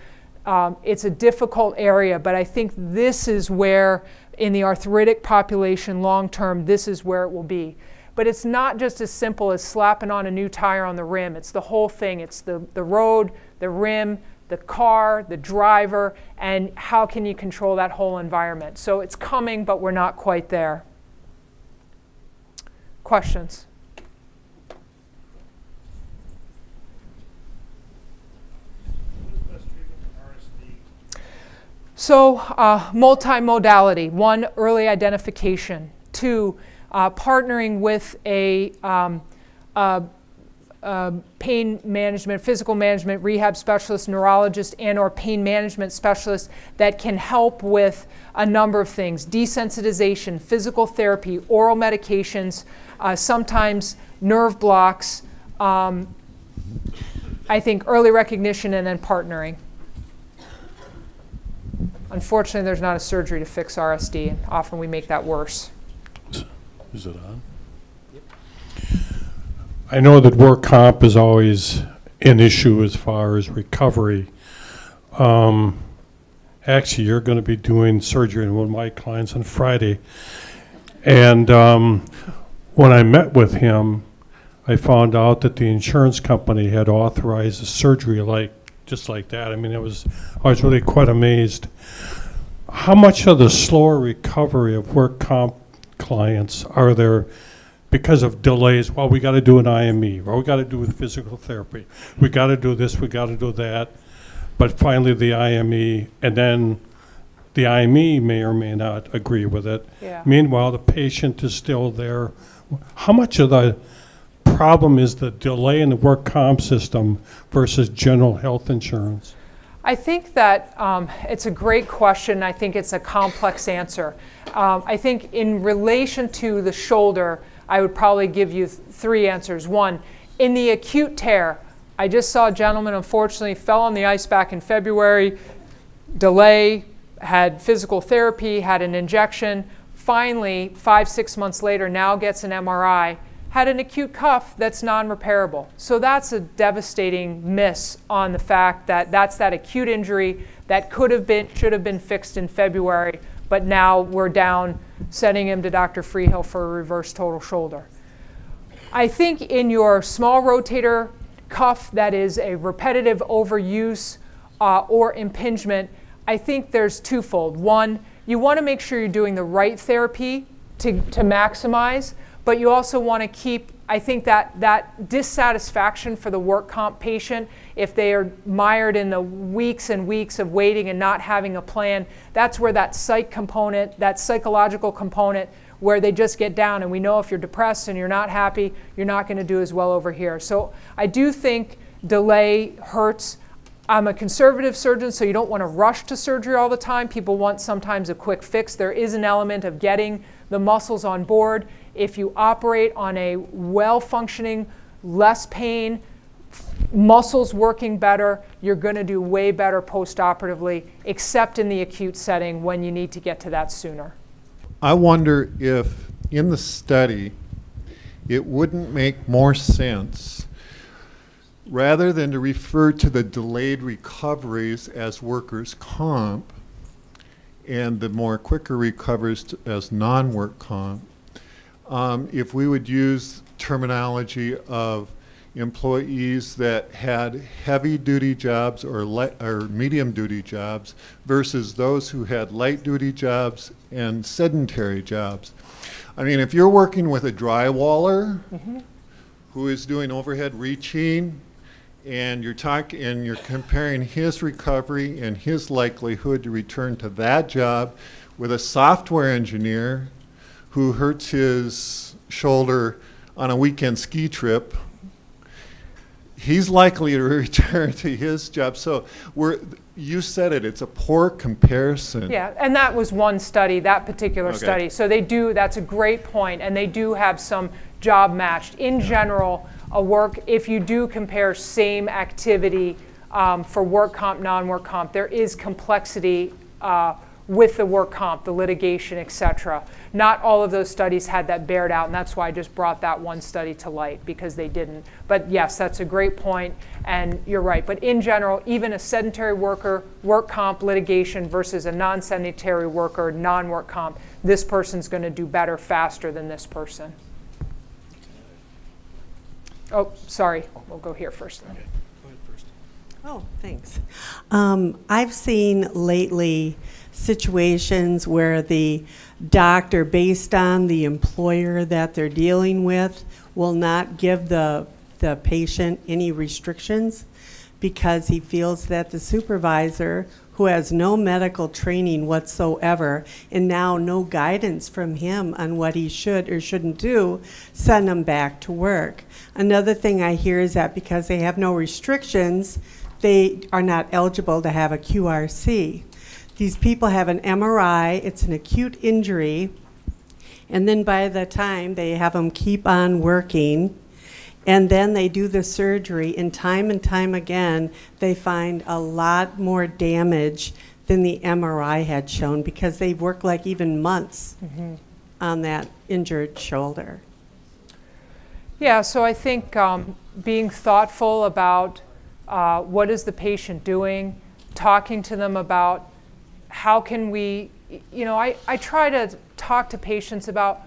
a difficult area, but I think this is where, in the arthritic population long term, this is where it will be. But it's not just as simple as slapping on a new tire on the rim. It's the whole thing. It's the road, the rim, the car, the driver, and how can you control that whole environment. So it's coming, but we're not quite there. Questions? So multimodality. 1, early identification. 2, partnering with a pain management, physical management, rehab specialist, neurologist, and or pain management specialist that can help with a number of things: desensitization, physical therapy, oral medications, sometimes nerve blocks, I think early recognition, and then partnering. Unfortunately, there's not a surgery to fix RSD, and often we make that worse. Is it on? I know that work comp is always an issue as far as recovery. Actually, you're going to be doing surgery on one of my clients on Friday. And when I met with him, I found out that the insurance company had authorized the surgery just like that. I mean, I was really quite amazed. How much of the slower recovery of work comp clients are there because of delays? Well, we got to do an Aimee, or we got to do physical therapy. We got to do this, we got to do that. But finally the Aimee, and then the Aimee may or may not agree with it. Yeah. Meanwhile, the patient is still there. How much of the problem is the delay in the work comp system versus general health insurance? I think that it's a great question. I think it's a complex answer. I think in relation to the shoulder, I would probably give you 3 answers. 1, in the acute tear, I just saw a gentleman, unfortunately, fell on the ice back in February, delay, had physical therapy, had an injection, finally, 5-6 months later, now gets an MRI, had an acute cuff that's non-repairable. So that's a devastating miss on the fact that that's that acute injury that should have been fixed in February, but now we're down sending him to Dr. Freehill for a reverse total shoulder. I think in your small rotator cuff that is a repetitive overuse or impingement, I think there's twofold. 1, you want to make sure you're doing the right therapy to maximize, but you also want to keep, I think that dissatisfaction for the work comp patient, if they are mired in the weeks and weeks of waiting and not having a plan, that's where that psych component, that psychological component, where they just get down. And we know if you're depressed and you're not happy, you're not going to do as well over here. So I do think delay hurts. I'm a conservative surgeon, so you don't want to rush to surgery all the time. People want sometimes a quick fix. There is an element of getting the muscles on board. If you operate on a well-functioning, less pain, muscles working better, you're going to do way better post-operatively, except in the acute setting when you need to get to that sooner. I wonder if in the study it wouldn't make more sense, rather than to refer to the delayed recoveries as workers' comp and the more quicker recoveries as non-work comp, if we would use terminology of employees that had heavy-duty jobs or medium-duty jobs versus those who had light-duty jobs and sedentary jobs. I mean, if you're working with a drywaller who is doing overhead reaching, and you're comparing his recovery and his likelihood to return to that job with a software engineer who hurts his shoulder on a weekend ski trip, he's likely to return to his job. So you said it, it's a poor comparison. Yeah, and that was one study, that particular study. So they do, that's a great point, and they do have some job matched. In general, if you do compare same activity for work comp, non-work comp, there is complexity with the work comp, the litigation, et cetera. Not all of those studies had that bared out, and that's why I just brought that one study to light, because they didn't. But yes, that's a great point, and you're right. But in general, even a sedentary worker, work comp litigation versus a non-sedentary worker, non-work comp, this person's going to do better faster than this person. Oh, sorry. We'll go here first. Okay. Go ahead first. Oh, thanks. I've seen lately situations where the doctor, based on the employer that they're dealing with, will not give the patient any restrictions because he feels that the supervisor, who has no medical training whatsoever and now no guidance from him on what he should or shouldn't do, send him back to work. Another thing I hear is that because they have no restrictions, they are not eligible to have a QRC. These people have an MRI, it's an acute injury, and then by the time they have them keep on working, and then they do the surgery, and time again, they find a lot more damage than the MRI had shown because they've worked like even months on that injured shoulder. Yeah, so I think being thoughtful about what is the patient doing, talking to them about how can we, you know, I try to talk to patients about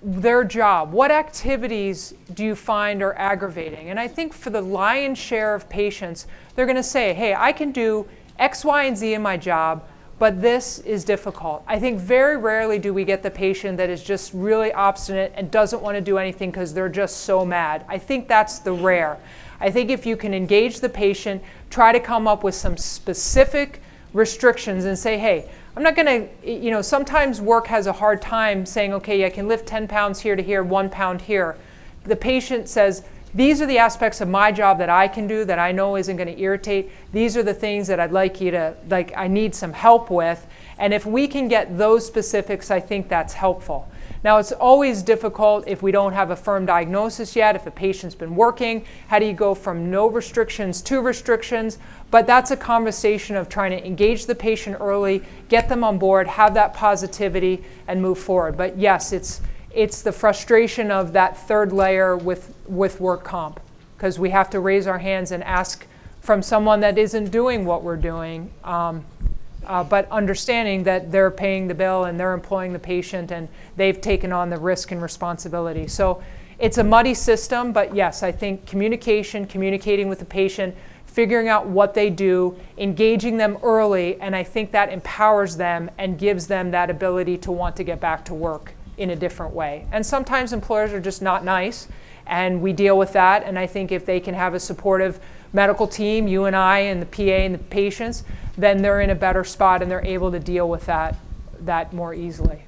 their job. What activities do you find are aggravating? And I think for the lion's share of patients, they're going to say, hey, I can do X, Y, and Z in my job, but this is difficult. I think very rarely do we get the patient that is just really obstinate and doesn't want to do anything because they're just so mad. I think that's the rare. I think if you can engage the patient, try to come up with some specific restrictions and say, hey, I'm not going to, you know, sometimes work has a hard time saying, okay, I can lift 10 pounds here to here, 1 pound here. The patient says, these are the aspects of my job that I can do that I know isn't going to irritate. These are the things that I'd like you to, like, I need some help with. And if we can get those specifics, I think that's helpful. Now, it's always difficult if we don't have a firm diagnosis yet, if a patient's been working. How do you go from no restrictions to restrictions? But that's a conversation of trying to engage the patient early, get them on board, have that positivity, and move forward. But yes, it's the frustration of that third layer with work comp, because we have to raise our hands and ask from someone that isn't doing what we're doing. But understanding that they're paying the bill and they're employing the patient and they've taken on the risk and responsibility. So it's a muddy system, but yes, I think communicating with the patient, figuring out what they do, engaging them early, and I think that empowers them and gives them that ability to want to get back to work in a different way. And sometimes employers are just not nice, and we deal with that, and I think if they can have a supportive medical team, you and I and the PA and the patients, then they're in a better spot and they're able to deal with that more easily.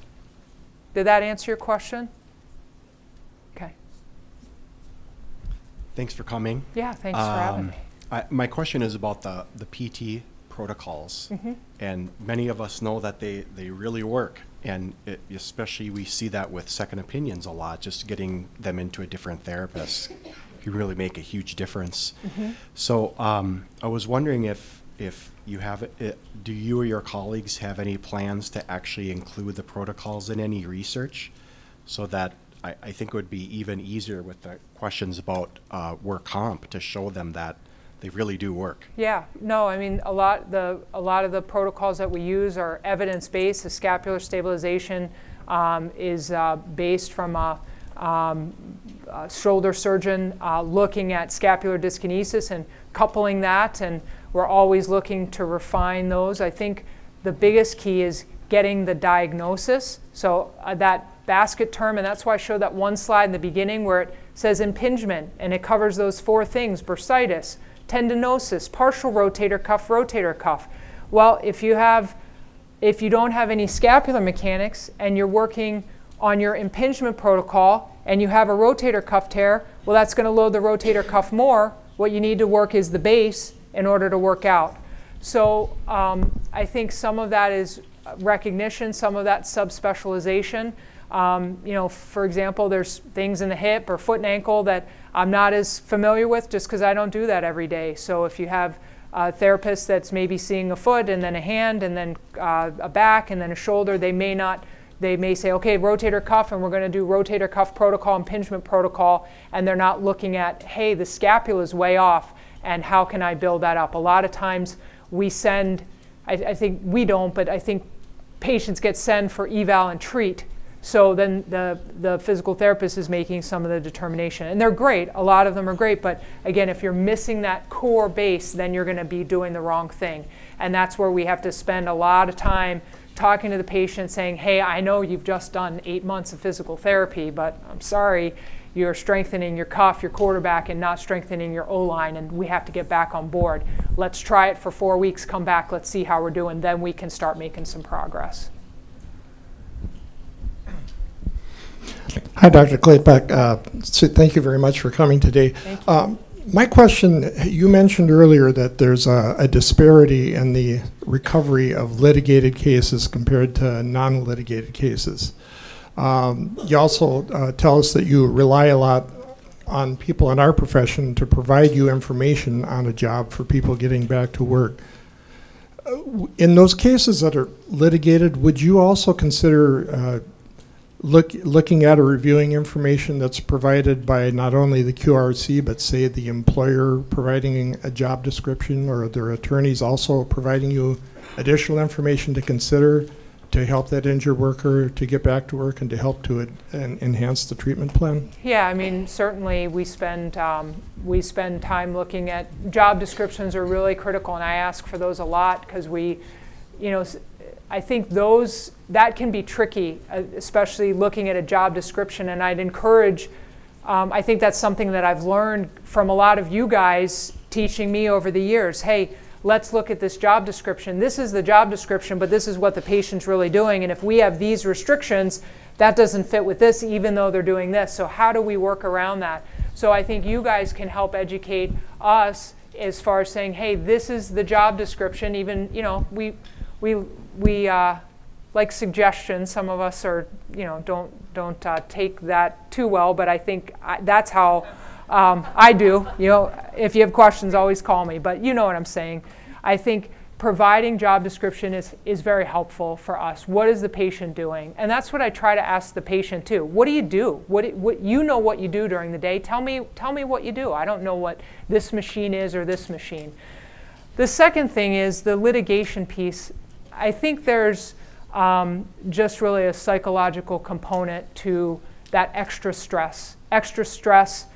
Did that answer your question? Okay. Thanks for coming. Yeah, thanks for having me. My question is about the PT protocols. And many of us know that they really work. And especially we see that with second opinions a lot, just getting them into a different therapist. You really make a huge difference. So I was wondering if you have, do you or your colleagues have any plans to actually include the protocols in any research, so that I think it would be even easier with the questions about work comp to show them that they really do work. Yeah, no, I mean, a lot of the protocols that we use are evidence-based. The scapular stabilization is based from a shoulder surgeon looking at scapular dyskinesis and coupling that, and we're always looking to refine those. I think the biggest key is getting the diagnosis. So that basket term, and that's why I showed that one slide in the beginning where it says impingement, and it covers those 4 things: bursitis, tendinosis, partial rotator cuff. Well, if you don't have any scapular mechanics and you're working on your impingement protocol and you have a rotator cuff tear, well, that's going to load the rotator cuff more. What you need to work is the base in order to work out. So I think some of that is recognition, some of that subspecialization. You know, for example, there's things in the hip or foot and ankle that I'm not as familiar with just because I don't do that every day. So if you have a therapist that's maybe seeing a foot and then a hand and then a back and then a shoulder, they may say, okay, rotator cuff, and we're going to do rotator cuff protocol, impingement protocol, and they're not looking at, hey, the scapula is way off, and how can I build that up? A lot of times we send, I think we don't, but I think patients get sent for eval and treat. So then the physical therapist is making some of the determination. And they're great. A lot of them are great. But again, if you're missing that core base, then you're going to be doing the wrong thing. And that's where we have to spend a lot of time talking to the patient saying, hey, I know you've just done 8 months of physical therapy, but I'm sorry, you're strengthening your cuff, your quarterback, and not strengthening your O-line, and we have to get back on board. Let's try it for 4 weeks, come back, let's see how we're doing. Then we can start making some progress. Hi, Dr. Klapach. So thank you very much for coming today. Thank you. My question, you mentioned earlier that there's a disparity in the recovery of litigated cases compared to non-litigated cases. You also tell us that you rely a lot on people in our profession to provide you information on a job for people getting back to work. In those cases that are litigated, would you also consider looking at or reviewing information that's provided by not only the QRC, but say the employer providing a job description, or their attorneys also providing you additional information to consider to help that injured worker to get back to work and to help to enhance the treatment plan? Yeah, I mean, certainly we spend time looking at job descriptions are really critical, and I ask for those a lot because I think that can be tricky, especially looking at a job description, and I'd encourage, I think that's something that I've learned from a lot of you guys teaching me over the years. Hey, let's look at this job description. This is the job description, but this is what the patient's really doing, and if we have these restrictions, that doesn't fit with this, even though they're doing this. So how do we work around that? So I think you guys can help educate us as far as saying, hey, this is the job description. Even, we like suggestions. Some of us are, don't take that too well, but I think that's how I do. If you have questions, always call me. But you know what I'm saying. I think providing job description is very helpful for us. What is the patient doing? And that's what I try to ask the patient too. What do you do? What you know what you do during the day. Tell me what you do. I don't know what this machine is or this machine. The second thing is the litigation piece. I think there's just really a psychological component to that extra stress. Extra stress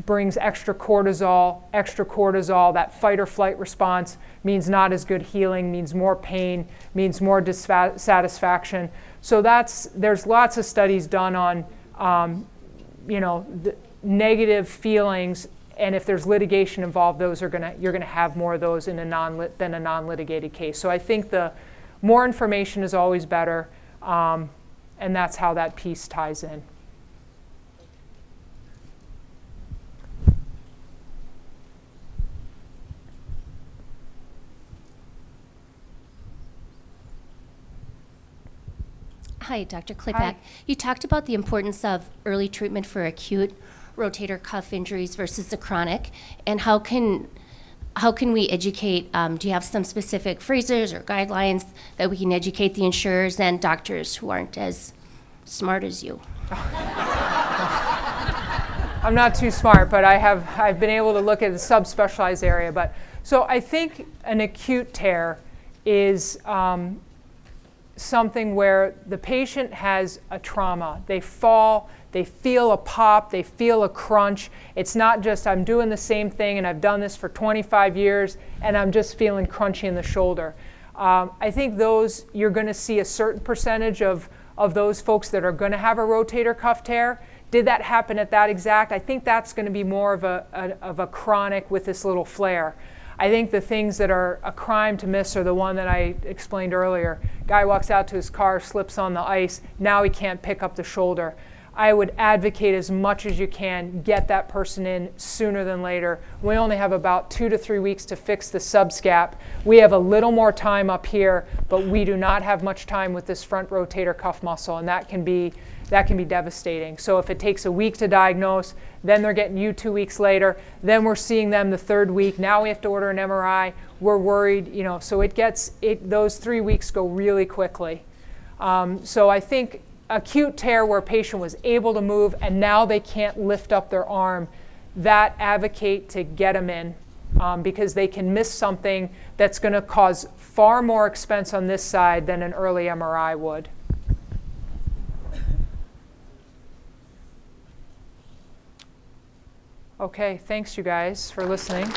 brings extra cortisol. Extra cortisol, that fight or flight response, means not as good healing, means more pain, means more dissatisfaction. So there's lots of studies done on the negative feelings, and if there's litigation involved, you're gonna have more of those than a non-litigated case. So I think the more information is always better, and that's how that piece ties in. Hi, Dr. Klapach. Hi. You talked about the importance of early treatment for acute rotator cuff injuries versus the chronic, and how can we educate, do you have some specific phrases or guidelines that we can educate the insurers and doctors who aren't as smart as you? I'm not too smart, but I've been able to look at the subspecialized area. So I think an acute tear is something where the patient has a trauma. They fall, they feel a pop, they feel a crunch. It's not just I'm doing the same thing and I've done this for 25 years and I'm just feeling crunchy in the shoulder. I think you're going to see a certain percentage of those folks that are going to have a rotator cuff tear. Did that happen at that exact? I think that's going to be more of a chronic with this little flare. I think the things that are a crime to miss are the one that I explained earlier. Guy walks out to his car, slips on the ice, now he can't pick up the shoulder. I would advocate as much as you can, get that person in sooner than later. We only have about 2 to 3 weeks to fix the subscap. We have a little more time up here, but we do not have much time with this front rotator cuff muscle, and that can be devastating. So if it takes a week to diagnose, then they're getting you 2 weeks later, then we're seeing them the 3rd week. Now we have to order an MRI. We're worried, you know, so those 3 weeks go really quickly. So I think acute tear where a patient was able to move and now they can't lift up their arm, that advocate to get them in because they can miss something that's going to cause far more expense on this side than an early MRI would. Okay, thanks you guys for listening.